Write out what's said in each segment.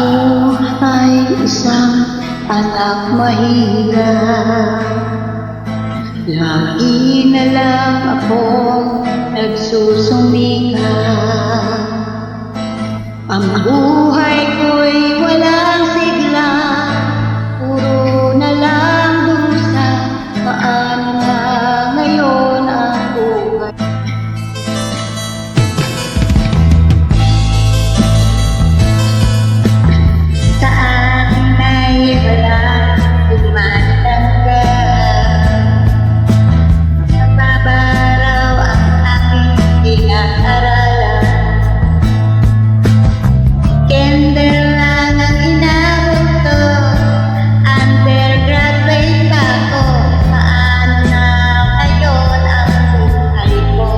Ako ay isang anak mahirap. Lagi na lang akong nagsusumikap. Ang buhay ko'y walang sigla, puro na lang dusa. Paano na ngayon ang buhay? Sa akin ay walang tumatanggal. Nababaraw ang aking pinag-aralan. Kinder lang ang inabot ko, undergraduate pa ako. Paano na ngayon ang buhay ko?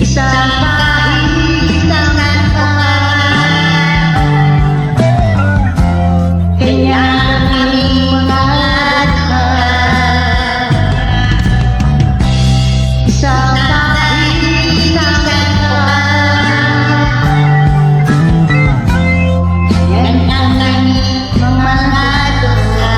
Isang pahit, isang kanya kaming mga adhan. Isang pahit, isang yan ang aming mga dukha.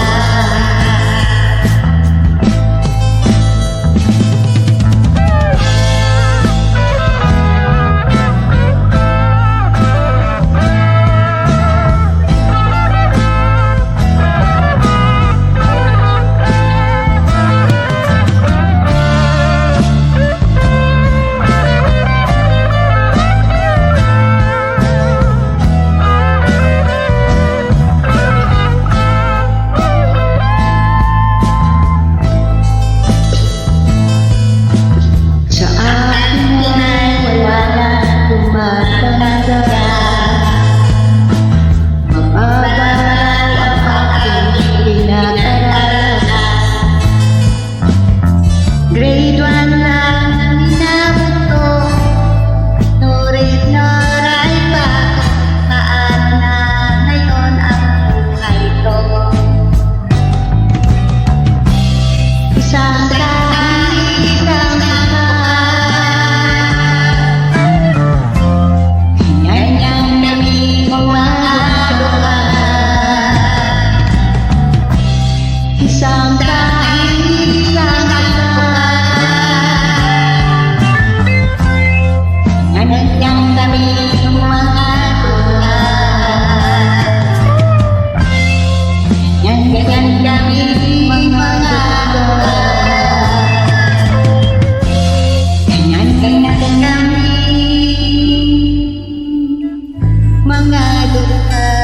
Sa akin ay wala na tumatanda. Mababaraw ang aking pinag-aralan. Grade 1 lang ang inabot ko, noray pa ako. Paano na ngayon ang buhay ko? Isang kahit isang ganyan kami gumagawa. Isang kahit isang ganyan kami gumagawa. Ganyan kami gumagawa. Ganyan kami mga dukha.